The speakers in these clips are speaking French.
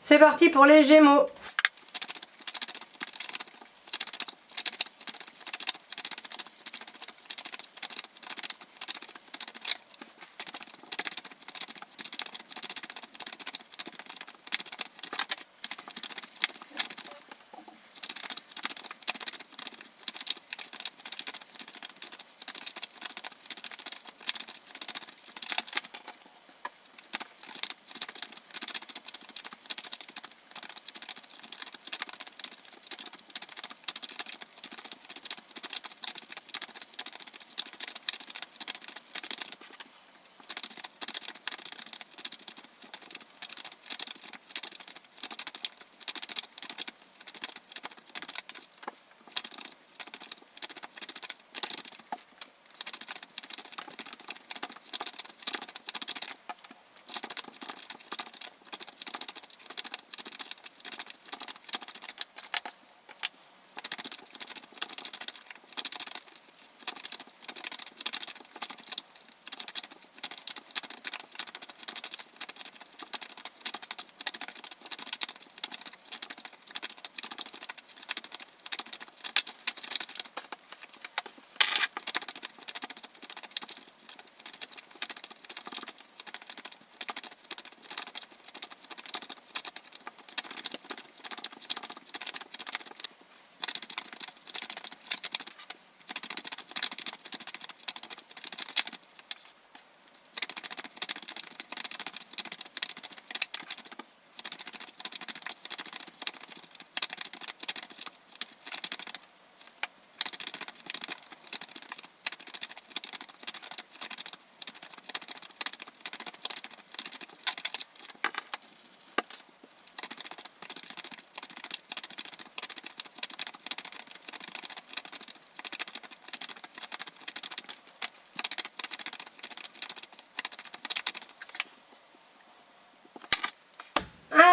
C'est parti pour les Gémeaux.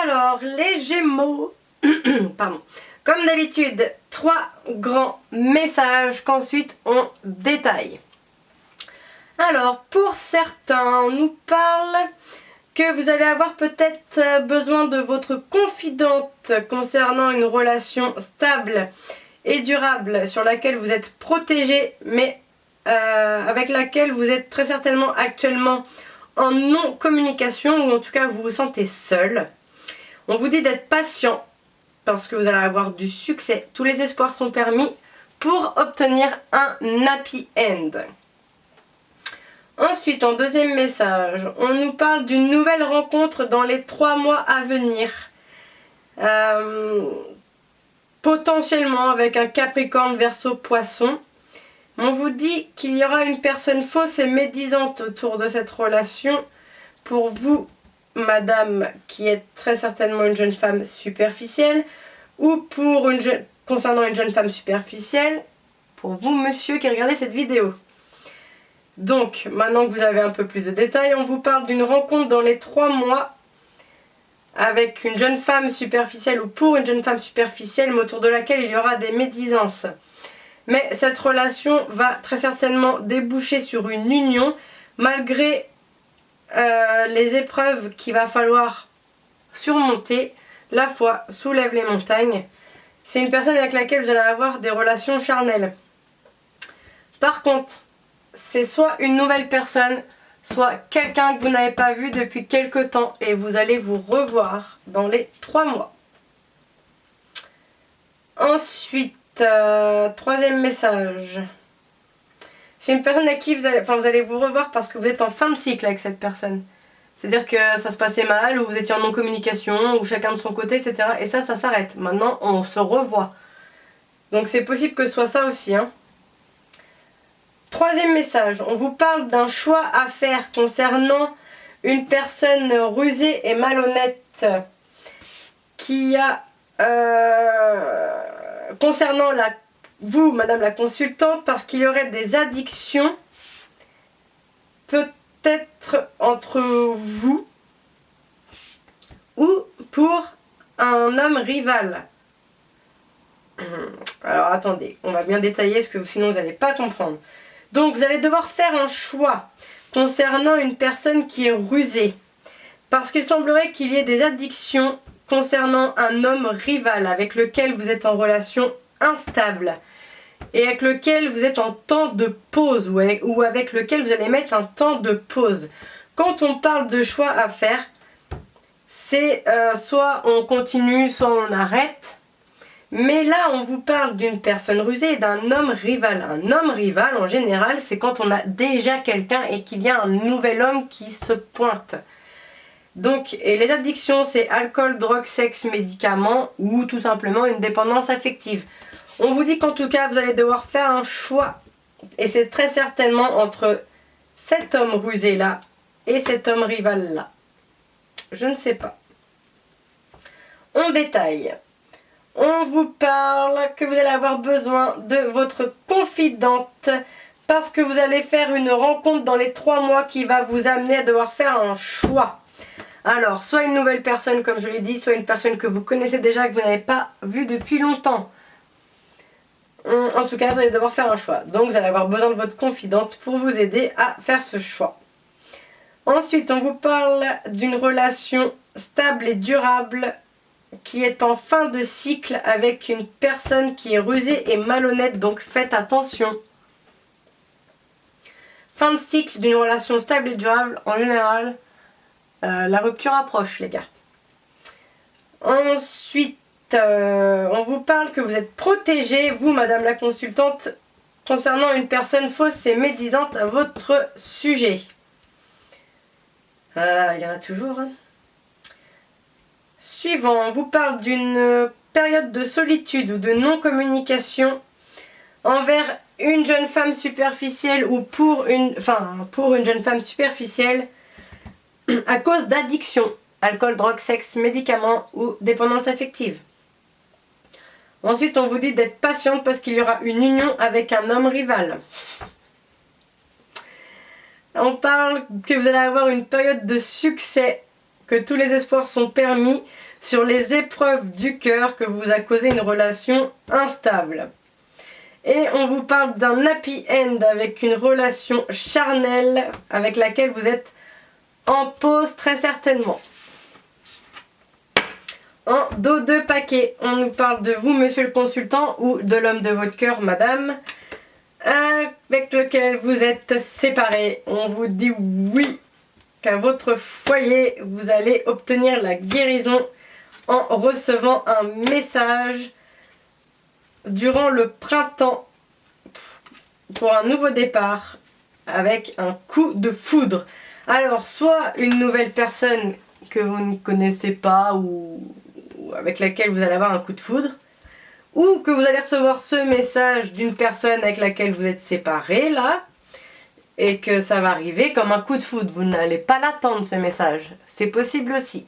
Alors, les Gémeaux, pardon, comme d'habitude, 3 grands messages qu'ensuite on détaille. Alors, pour certains, on nous parle que vous allez avoir peut-être besoin de votre confidente concernant une relation stable et durable sur laquelle vous êtes protégé, mais avec laquelle vous êtes très certainement actuellement en non-communication, ou en tout cas vous vous sentez seul. On vous dit d'être patient parce que vous allez avoir du succès. Tous les espoirs sont permis pour obtenir un happy end. Ensuite, en deuxième message, on nous parle d'une nouvelle rencontre dans les 3 mois à venir. Potentiellement avec un Capricorne, Verseau, Poisson. On vous dit qu'il y aura une personne fausse et médisante autour de cette relation pour vous, madame, qui est très certainement une jeune femme superficielle, ou concernant une jeune femme superficielle, pour vous, monsieur, qui regardez cette vidéo. Donc, maintenant que vous avez un peu plus de détails, on vous parle d'une rencontre dans les 3 mois avec une jeune femme superficielle ou pour une jeune femme superficielle, mais autour de laquelle il y aura des médisances. Mais cette relation va très certainement déboucher sur une union, malgré les épreuves qu'il va falloir surmonter. La foi soulève les montagnes. C'est une personne avec laquelle vous allez avoir des relations charnelles. Par contre, c'est soit une nouvelle personne, soit quelqu'un que vous n'avez pas vu depuis quelque temps et vous allez vous revoir dans les 3 mois. Ensuite, troisième message. C'est une personne à qui vous allez vous revoir parce que vous êtes en fin de cycle avec cette personne. C'est-à-dire que ça se passait mal, ou vous étiez en non-communication, ou chacun de son côté, etc. Et ça s'arrête. Maintenant, on se revoit. Donc c'est possible que ce soit ça aussi, hein. Troisième message, on vous parle d'un choix à faire concernant une personne rusée et malhonnête qui a, concernant vous, madame la consultante, parce qu'il y aurait des addictions, peut-être entre vous ou pour un homme rival. Alors attendez, on va bien détailler parce que sinon vous n'allez pas comprendre. Donc vous allez devoir faire un choix concernant une personne qui est rusée. Parce qu'il semblerait qu'il y ait des addictions concernant un homme rival avec lequel vous êtes en relation instable et avec lequel vous êtes en temps de pause ou avec lequel vous allez mettre un temps de pause. Quand on parle de choix à faire, c'est soit on continue, soit on arrête. Mais là, on vous parle d'une personne rusée et d'un homme rival. Un homme rival, en général, c'est quand on a déjà quelqu'un et qu'il y a un nouvel homme qui se pointe. Donc, et les addictions, c'est alcool, drogue, sexe, médicaments ou tout simplement une dépendance affective. On vous dit qu'en tout cas, vous allez devoir faire un choix. Et c'est très certainement entre cet homme rusé-là et cet homme rival-là. Je ne sais pas. On détaille. On vous parle que vous allez avoir besoin de votre confidente parce que vous allez faire une rencontre dans les 3 mois qui va vous amener à devoir faire un choix. Alors, soit une nouvelle personne comme je l'ai dit, soit une personne que vous connaissez déjà, que vous n'avez pas vue depuis longtemps. En tout cas, vous allez devoir faire un choix. Donc, vous allez avoir besoin de votre confidente pour vous aider à faire ce choix. Ensuite, on vous parle d'une relation stable et durable qui est en fin de cycle avec une personne qui est rusée et malhonnête, donc faites attention. Fin de cycle d'une relation stable et durable, en général, la rupture approche, les gars. Ensuite, on vous parle que vous êtes protégé, vous, madame la consultante, concernant une personne fausse et médisante à votre sujet. Il y en a toujours, hein. Suivant, on vous parle d'une période de solitude ou de non-communication envers une jeune femme superficielle ou pour une jeune femme superficielle à cause d'addiction, alcool, drogue, sexe, médicaments ou dépendance affective. Ensuite, on vous dit d'être patiente parce qu'il y aura une union avec un homme rival. On parle que vous allez avoir une période de succès, que tous les espoirs sont permis sur les épreuves du cœur que vous a causé une relation instable. Et on vous parle d'un happy end avec une relation charnelle avec laquelle vous êtes en pause très certainement. En dos de paquet, on nous parle de vous, monsieur le consultant, ou de l'homme de votre cœur, madame, avec lequel vous êtes séparés. On vous dit oui, qu'à votre foyer, vous allez obtenir la guérison en recevant un message durant le printemps pour un nouveau départ avec un coup de foudre. Alors, soit une nouvelle personne que vous ne connaissez pas ou avec laquelle vous allez avoir un coup de foudre, ou que vous allez recevoir ce message d'une personne avec laquelle vous êtes séparés là, et que ça va arriver comme un coup de foudre. Vous n'allez pas l'attendre ce message, c'est possible aussi.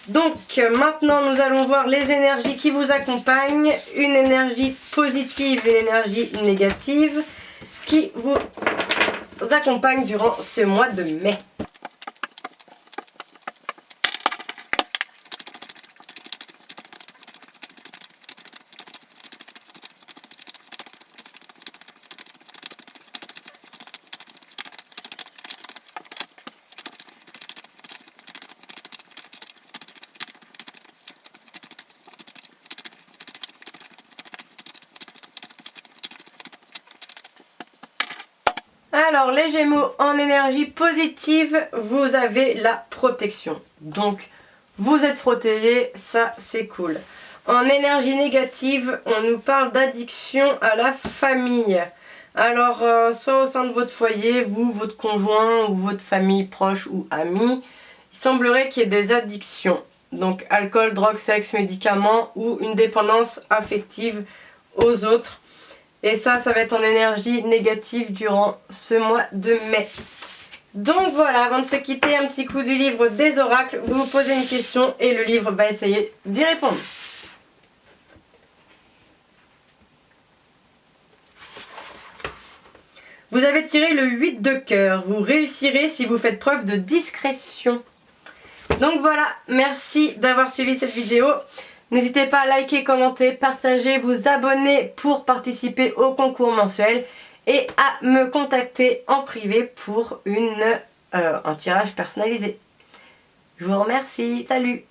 Donc maintenant nous allons voir les énergies qui vous accompagnent, une énergie positive et une énergie négative qui vous accompagne durant ce mois de mai. Alors les Gémeaux, en énergie positive, vous avez la protection. Donc vous êtes protégés, ça c'est cool. En énergie négative, on nous parle d'addiction à la famille. Alors soit au sein de votre foyer, vous, votre conjoint ou votre famille proche ou amie, il semblerait qu'il y ait des addictions. Donc alcool, drogue, sexe, médicaments ou une dépendance affective aux autres. Et ça va être en énergie négative durant ce mois de mai. Donc voilà, avant de se quitter, un petit coup du livre des oracles. Vous vous posez une question et le livre va essayer d'y répondre. Vous avez tiré le 8 de cœur. Vous réussirez si vous faites preuve de discrétion. Donc voilà, merci d'avoir suivi cette vidéo. N'hésitez pas à liker, commenter, partager, vous abonner pour participer au concours mensuel et à me contacter en privé pour un tirage personnalisé. Je vous remercie, salut!